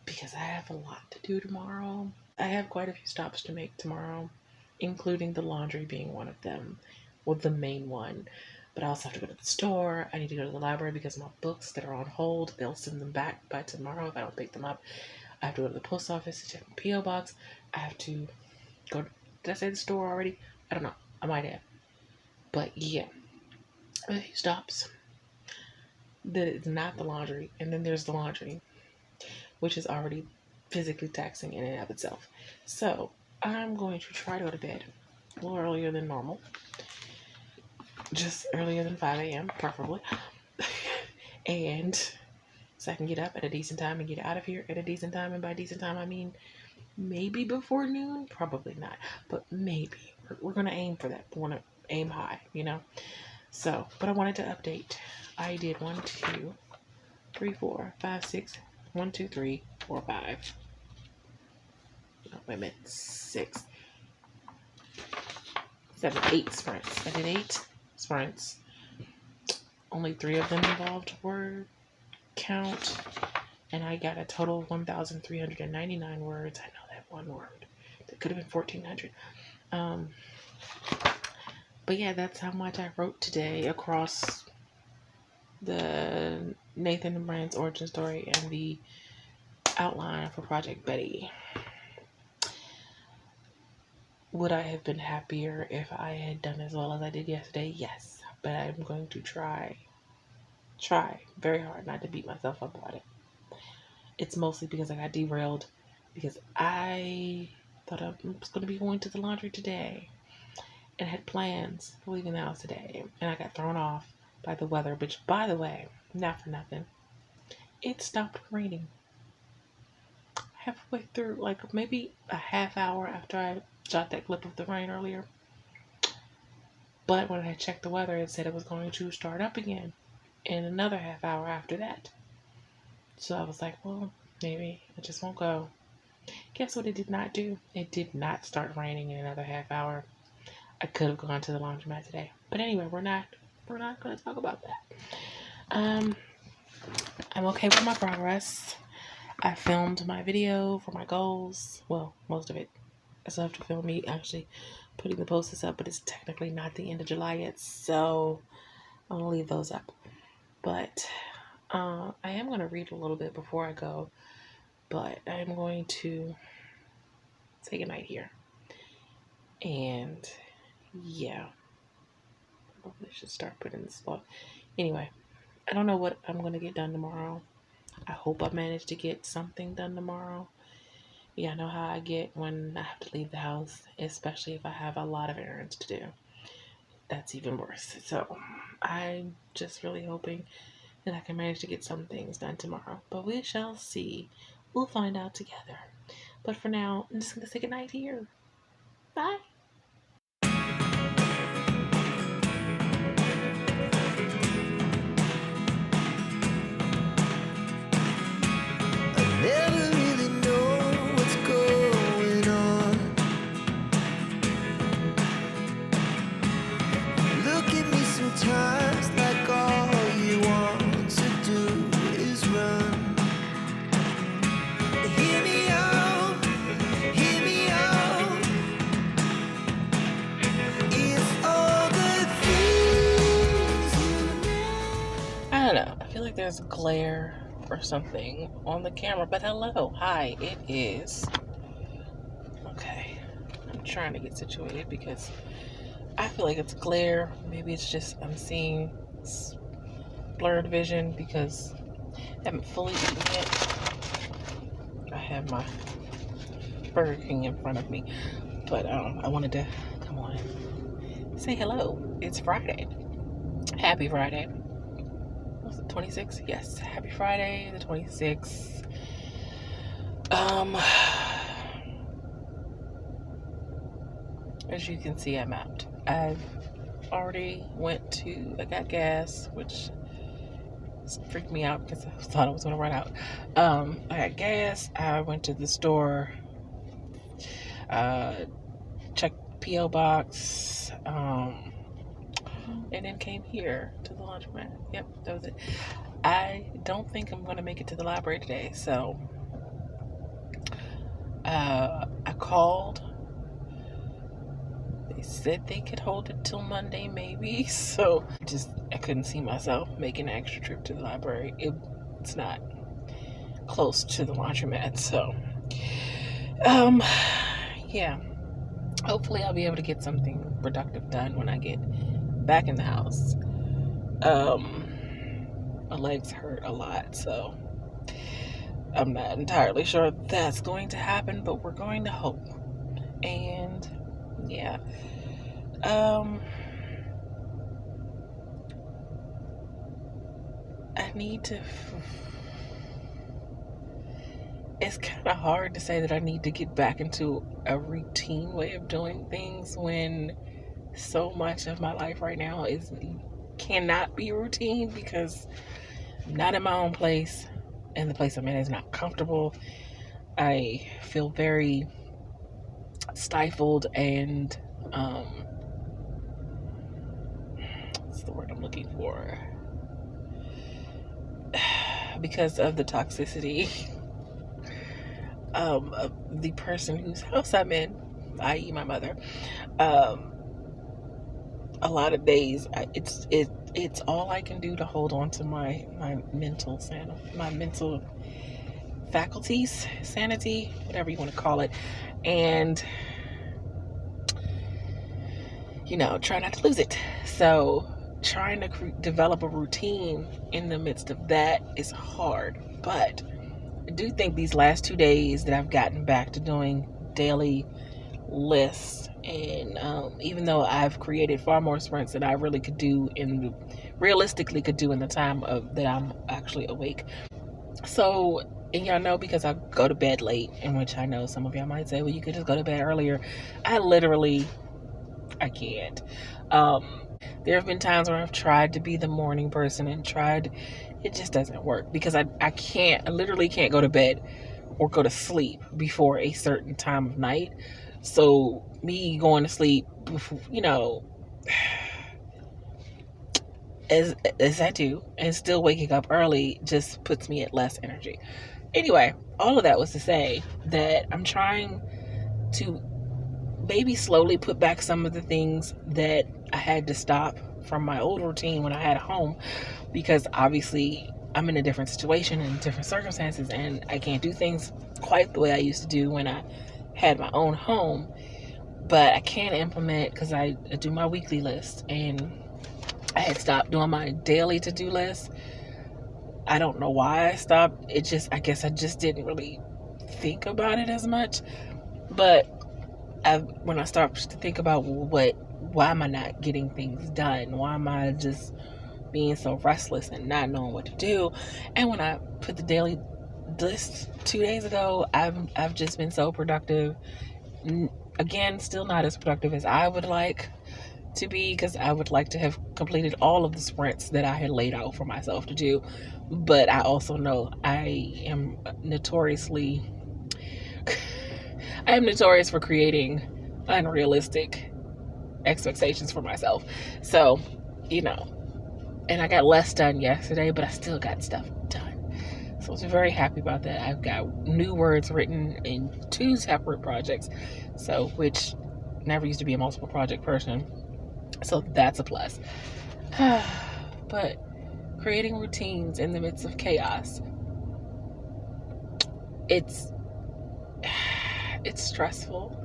Because I have a lot to do tomorrow. I have quite a few stops to make tomorrow, including the laundry being one of them. Well, the main one. But I also have to go to the store. I need to go to the library because my books that are on hold, they'll send them back by tomorrow if I don't pick them up. I have to go to the post office to check my P.O. box. I have to go, did I say the store already? I don't know. I might have. But yeah, a few stops. That is not the laundry. And then there's the laundry, which is already physically taxing in and of itself. So I'm going to try to go to bed a little earlier than normal. Just earlier than 5 a.m. preferably. And so I can get up at a decent time and get out of here at a decent time. And by decent time, I mean maybe before noon. Probably not, but maybe. We're going to aim for that. We want to aim high, you know. So, but I wanted to update. I did 1, 2, 3, 4, 5, 6. 1, 2, 3, 4, 5. No, wait a minute. 6, 7, 8 sprints. I did 8 sprints. Only 3 of them involved word count. And I got a total of 1,399 words. I know that one word. That could have been 1,400. But yeah, that's how much I wrote today across the Nathan and Brian's origin story and the outline for Project Betty. Would I have been happier if I had done as well as I did yesterday? Yes, but I'm going to try very hard not to beat myself up about it. It's mostly because I got derailed because I thought I was going to be going to the laundry today and had plans for leaving the house today, and I got thrown off by the weather, which, by the way, not for nothing, it stopped raining halfway through, like maybe a half hour after I shot that clip of the rain earlier. But when I checked the weather, it said it was going to start up again in another half hour after that. So I was like, well, maybe I just won't go. Guess what it did not do? It did not start raining in another half hour. I could have gone to the laundromat today. But anyway, we're not going to talk about that. I'm okay with my progress. I filmed my video for my goals. Well, most of it. I still have to film me actually putting the posts up, but it's technically not the end of July yet, so I'm going to leave those up. But I am going to read a little bit before I go, but I'm going to say goodnight here. And yeah, probably should start putting this vlog. Anyway, I don't know what I'm going to get done tomorrow. I hope I manage to get something done tomorrow. Yeah, I know how I get when I have to leave the house, especially if I have a lot of errands to do. That's even worse. So I'm just really hoping that I can manage to get some things done tomorrow. But we shall see. We'll find out together. But for now, I'm just going to say goodnight here. Bye. Never really know what's going on. Look at me sometimes like all you want to do is run. Hear me out, hear me out. If all the things you know. I don't know. I feel like there's glare or something on the camera, but hello, hi, it is. Okay, I'm trying to get situated because I feel like it's glare. Maybe it's just I'm seeing blurred vision because I haven't fully eaten yet. I have my Burger King in front of me, but I wanted to come on, say hello. It's Friday. Happy Friday. Was it 26th? Yes. Happy Friday, the 26th. As you can see, I'm out. I've already I got gas, which freaked me out because I thought I was going to run out. I got gas. I went to the store, checked P.O. box, and then came here to the laundromat. Yep, that was it. I don't think I'm going to make it to the library today, so I called. They said they could hold it till Monday, maybe. So I couldn't see myself making an extra trip to the library. It's not close to the laundromat, so yeah. Hopefully I'll be able to get something productive done when I get back in the house. My legs hurt a lot, so I'm not entirely sure that's going to happen, but we're going to hope. And yeah, I need to. It's kind of hard to say that I need to get back into a routine way of doing things when so much of my life right now cannot be routine because I'm not in my own place and the place I'm in is not comfortable. I feel very stifled and what's the word I'm looking for? Because of the toxicity of the person whose house I'm in, i.e. my mother. A lot of days it's all I can do to hold on to my mental faculties, sanity, whatever you want to call it, and try not to lose it. So trying to develop a routine in the midst of that is hard, but I do think these last 2 days that I've gotten back to doing daily lists, and even though I've created far more sprints than I really realistically could do in the time that I'm actually awake. So, and y'all know, because I go to bed late, in which I know some of y'all might say, well, you could just go to bed earlier. I can't. There have been times where I've tried to be the morning person and it just doesn't work because I literally can't go to bed or go to sleep before a certain time of night. So me going to sleep before, as I do, and still waking up early just puts me at less energy. Anyway, all of that was to say that I'm trying to maybe slowly put back some of the things that I had to stop from my old routine when I had a home, because obviously I'm in a different situation and different circumstances, and I can't do things quite the way I used to do when I had my own home. But I can implement, because I do my weekly list, and I had stopped doing my daily to-do list. I don't know why I stopped. I guess I just didn't really think about it as much. But when I start to think about why am I not getting things done? Why am I just being so restless and not knowing what to do? And when I put the daily list 2 days ago, I've just been so productive. Again, still not as productive as I would like to be, because I would like to have completed all of the sprints that I had laid out for myself to do. But I also know I am notorious for creating unrealistic expectations for myself. So, and I got less done yesterday, but I still got stuff done. So I was very happy about that. I've got new words written in 2 separate projects, which never used to be a multiple project person. So that's a plus. But creating routines in the midst of chaos, it's stressful.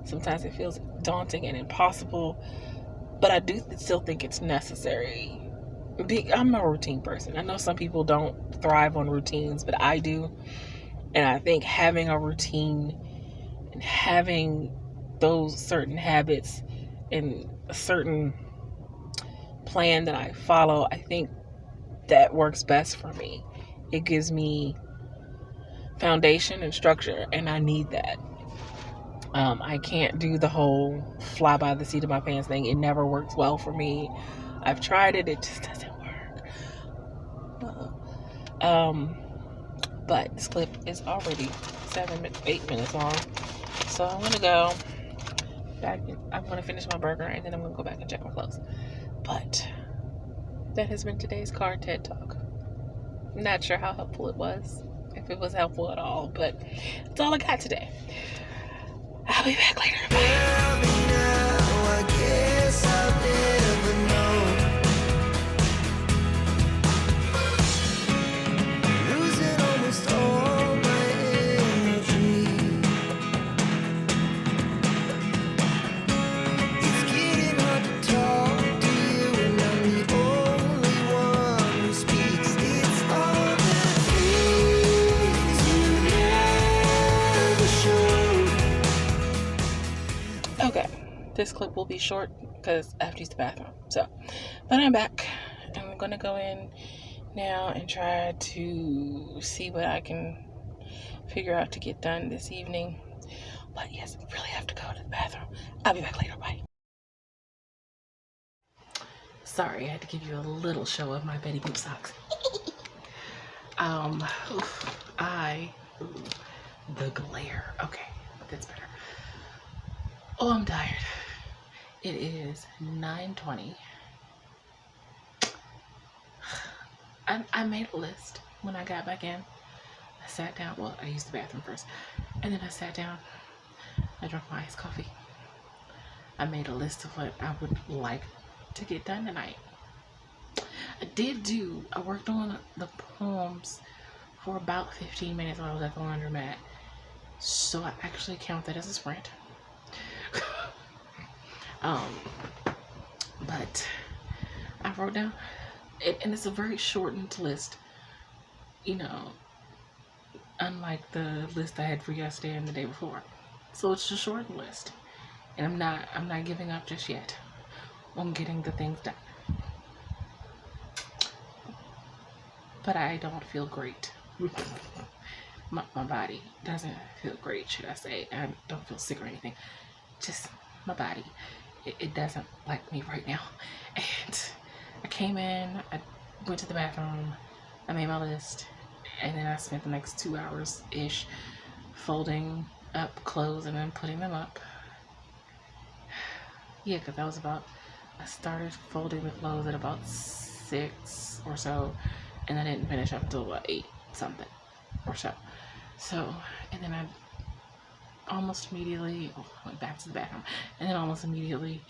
Sometimes it feels daunting and impossible, but I do still think it's necessary. I'm a routine person. I know some people don't thrive on routines, but I do. And I think having a routine and having those certain habits and a certain plan that I follow, I think that works best for me. It gives me foundation and structure, and I need that. I can't do the whole fly by the seat of my pants thing. It never works well for me. I've tried it. It just doesn't work. But this clip is already 8 minutes long. So I'm going to go back. I'm going to finish my burger, and then I'm going to go back and check my clothes. But that has been today's car TED Talk. I'm not sure how helpful it was, if it was helpful at all, but that's all I got today. I'll be back later. Bye. Now I guess I'll never know. Losing almost all my energy. It's getting hard to talk to you when I'm the only one who speaks. It's all the things you never show. Okay, this clip will be short because I have to use the bathroom. So, but I'm back. I'm gonna go in now and try to see what I can figure out to get done this evening. But yes, I really have to go to the bathroom. I'll be back later. Bye. Sorry, I had to give you a little show of my Betty Boop socks. The glare. Okay, that's better. Oh, I'm tired. It is 9:20. I made a list when I got back in. I sat down. Well, I used the bathroom first. And then I sat down. I drank my iced coffee. I made a list of what I would like to get done tonight. I worked on the poems for about 15 minutes while I was at the laundromat. So I actually count that as a sprint. But I wrote down, and it's a very shortened list, you know, unlike the list I had for yesterday and the day before. So it's a shortened list, and I'm not giving up just yet on getting the things done. But I don't feel great. My body doesn't feel great, should I say. I don't feel sick or anything. Just my body. It doesn't like me right now. And I came in, I went to the bathroom, I made my list, and then I spent the next 2 hours-ish folding up clothes and then putting them up. Yeah, because that was I started folding the clothes at about 6 or so, and I didn't finish up until about 8 something or so. So, and then I almost immediately went back to the bathroom, and then almost immediately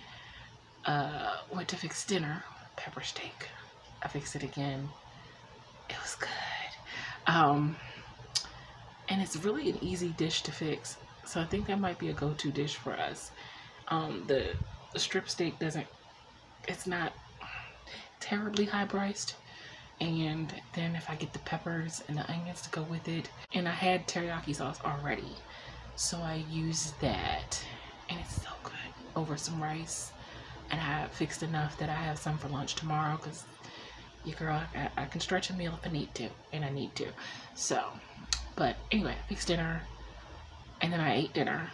went to fix dinner, pepper steak. I fixed it again. It was good. And it's really an easy dish to fix, so I think that might be a go-to dish for us. The strip steak it's not terribly high-priced, and then if I get the peppers and the onions to go with it, and I had teriyaki sauce already, so I used that, and it's so good over some rice. And I fixed enough that I have some for lunch tomorrow, because your girl, I can stretch a meal if I need to, and I need to. So, but anyway, I fixed dinner, and then I ate dinner.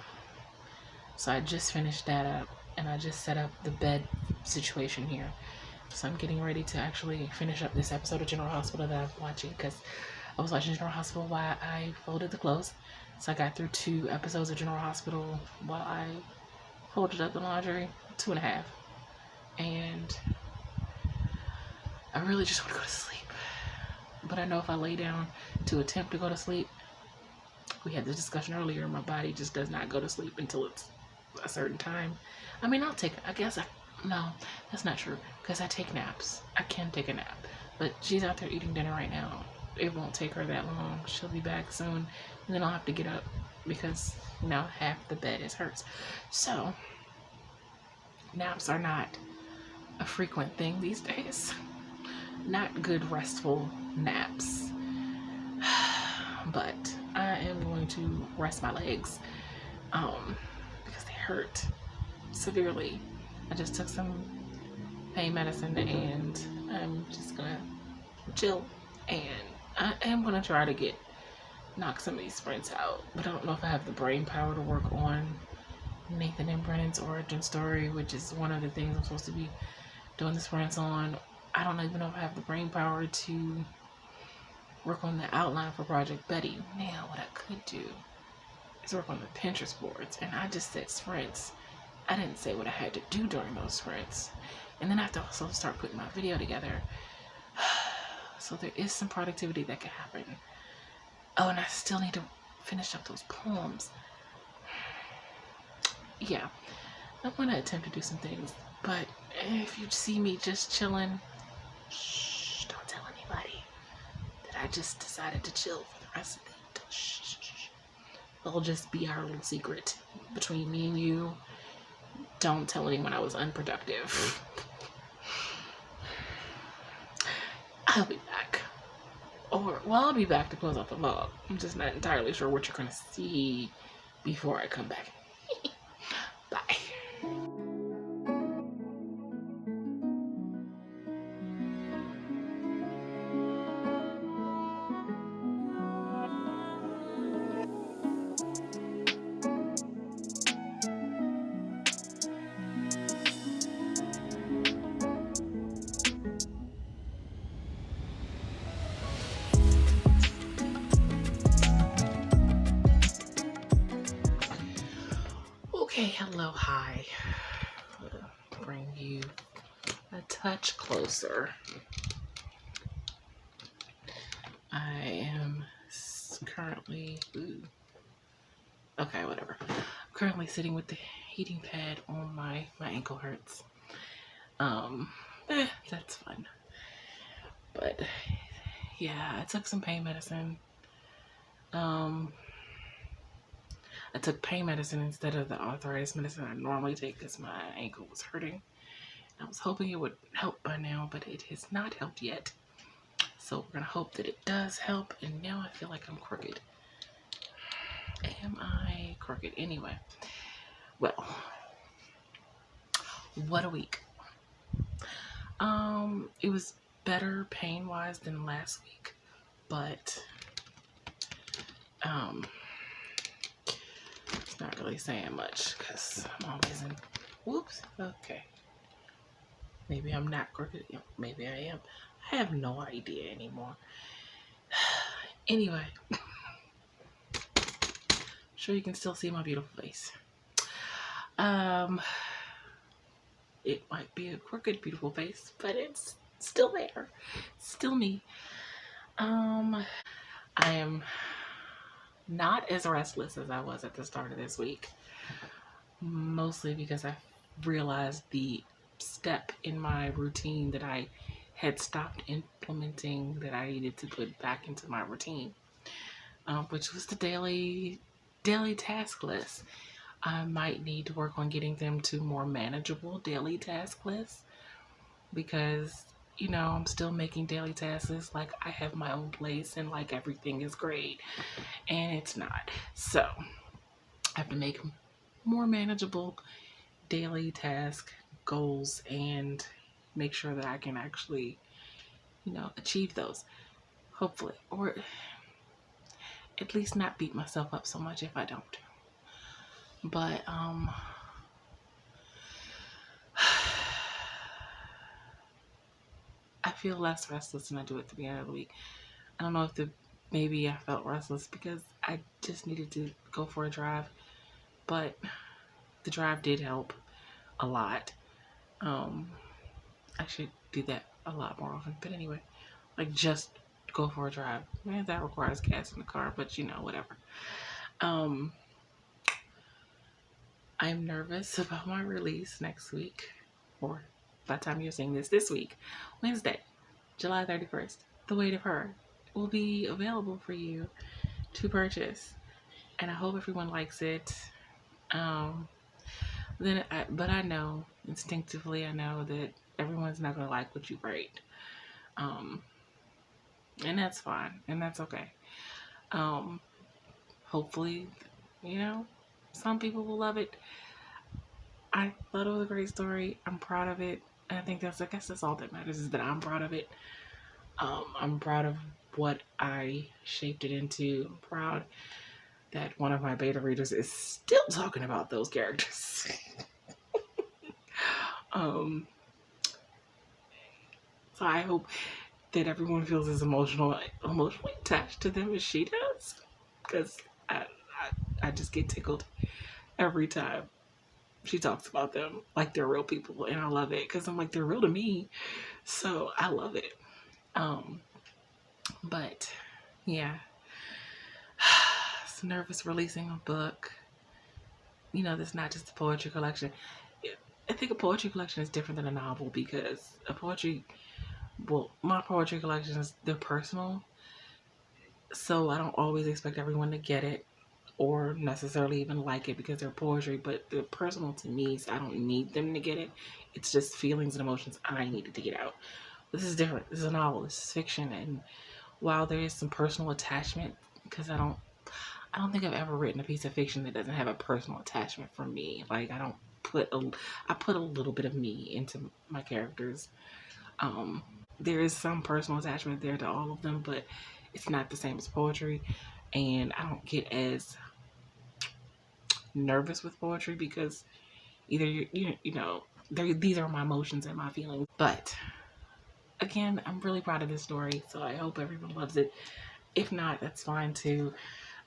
So I just finished that up, and I just set up the bed situation here. So I'm getting ready to actually finish up this episode of General Hospital that I'm watching, because I was watching General Hospital while I folded the clothes. So I got through 2 episodes of General Hospital while I folded up the laundry, 2.5. And I really just want to go to sleep. But I know if I lay down to attempt to go to sleep, we had this discussion earlier, my body just does not go to sleep until it's a certain time. I mean, no, that's not true, because I take naps. I can take a nap. But she's out there eating dinner right now. It won't take her that long. She'll be back soon, and then I'll have to get up because now half the bed is hers. So naps are not a frequent thing these days. Not good restful naps. But I am going to rest my legs because they hurt severely. I just took some pain medicine, and I'm just gonna chill, and I am gonna try to knock some of these sprints out, but I don't know if I have the brain power to work on Nathan and Brennan's origin story, which is one of the things I'm supposed to be doing the sprints on. I don't even know if I have the brain power to work on the outline for Project Betty. Now, what I could do is work on the Pinterest boards, and I just set sprints I didn't say what I had to do during those sprints. And then I have to also start putting my video together. So there is some productivity that can happen. Oh, and I still need to finish up those poems. Yeah, I want to attempt to do some things, but if you see me just chilling, shh, don't tell anybody that I just decided to chill for the rest of the day. Shh, shh, shh. It'll just be our little secret between me and you. Don't tell anyone I was unproductive. I'll be back. I'll be back to close out the vlog. I'm just not entirely sure what you're going to see before I come back. Bye. Okay, hello, hi. Bring you a touch closer. I am currently, okay, whatever. I'm currently sitting with the heating pad on my ankle hurts. That's fun. But yeah, I took some pain medicine. I took pain medicine instead of the arthritis medicine I normally take because my ankle was hurting. I was hoping it would help by now, but it has not helped yet. So we're going to hope that it does help. And now I feel like I'm crooked. Am I crooked? Anyway. Well, what a week. It was better pain-wise than last week. But, it's not really saying much because I'm always in, whoops, okay. Maybe I'm not crooked. Maybe I am. I have no idea anymore. Anyway, I'm sure you can still see my beautiful face. It might be a crooked, beautiful face, but it's still there. Still me. I am not as restless as I was at the start of this week. Mostly because I realized the step in my routine that I had stopped implementing that I needed to put back into my routine, which was the daily task list. I might need to work on getting them to more manageable daily task lists because, you know, I'm still making daily task lists like I have my own place and like everything is great, and it's not. So I have to make more manageable daily task goals and make sure that I can actually, you know, achieve those, hopefully, or at least not beat myself up so much if I don't. But I feel less restless than I do at the beginning of the week. I don't know if maybe I felt restless because I just needed to go for a drive, but the drive did help a lot. I should do that a lot more often. But anyway, like just go for a drive. Man, that requires gas in the car, but you know, whatever. I'm nervous about my release next week, or by the time you're seeing this week, Wednesday, July 31st. The Weight of Her will be available for you to purchase, and I hope everyone likes it. But I know instinctively, I know that everyone's not gonna like what you write, and that's fine, and that's okay. Hopefully, you know, some people will love it. I thought it was a great story. I'm proud of it. And I guess that's all that matters, is that I'm proud of it. I'm proud of what I shaped it into. I'm proud that one of my beta readers is still talking about those characters. So I hope that everyone feels as emotionally attached to them as she does, because I just get tickled every time. she talks about them like they're real people, and I love it because I'm like, they're real to me, so I love it. But yeah, it's nervous releasing a book. You know, that's not just a poetry collection. I think a poetry collection is different than a novel because my poetry collections, they're personal, so I don't always expect everyone to get it or necessarily even like it because they're poetry, but they're personal to me, so I don't need them to get it. It's just feelings and emotions I needed to get out. This is different. This is a novel. This is fiction, and while there is some personal attachment, because I don't think I've ever written a piece of fiction that doesn't have a personal attachment for me. Like I put a little bit of me into my characters. There is some personal attachment there to all of them, but it's not the same as poetry, and I don't get as nervous with poetry because either you know these are my emotions and my feelings. But again, I'm really proud of this story, so I hope everyone loves it. If not, that's fine too.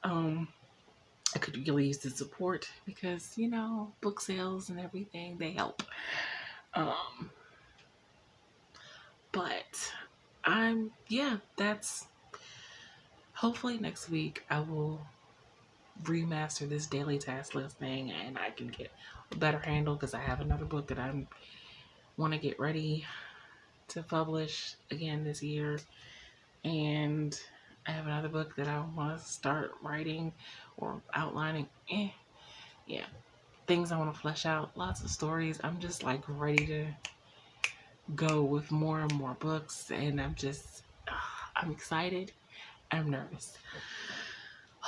I could really use the support because, you know, book sales and everything, they help. But that's hopefully next week I will remaster this daily task list thing and I can get a better handle because I have another book that I want to get ready to publish again this year, and I have another book that I want to start writing or outlining. Yeah, things I want to flesh out, lots of stories. I'm just like ready to go with more and more books, and I'm excited. I'm nervous.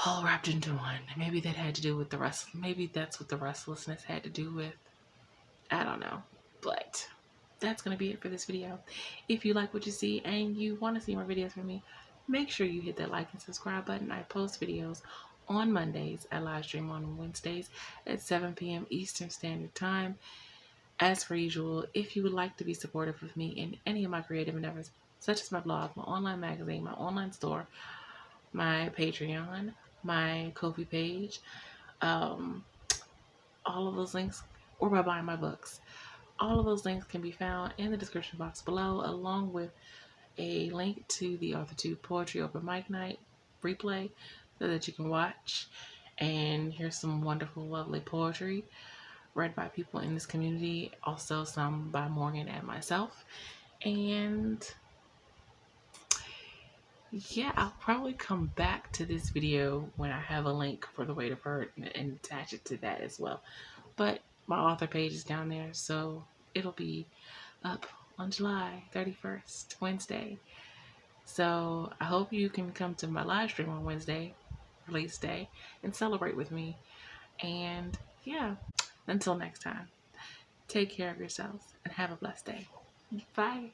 All wrapped into one. Maybe that had to do with maybe that's what the restlessness had to do with. I don't know, but that's going to be it for this video. If you like what you see and you want to see more videos from me, make sure you hit that like and subscribe button. I post videos on Mondays. I live stream on Wednesdays at 7 p.m. Eastern Standard Time. As per usual, if you would like to be supportive of me in any of my creative endeavors, such as my blog, my online magazine, my online store, my Patreon, my Ko-fi page, all of those links, or by buying my books, all of those links can be found in the description box below, along with a link to the AuthorTubes Poetry Open Mic Night replay so that you can watch and hear some wonderful, lovely poetry read by people in this community, also some by Morgan and myself. And yeah, I'll probably come back to this video when I have a link for the Weight of Hurt and attach it to that as well. But my author page is down there, so it'll be up on July 31st, Wednesday. So I hope you can come to my live stream on Wednesday, release day, and celebrate with me. And yeah, until next time, take care of yourselves and have a blessed day. Bye.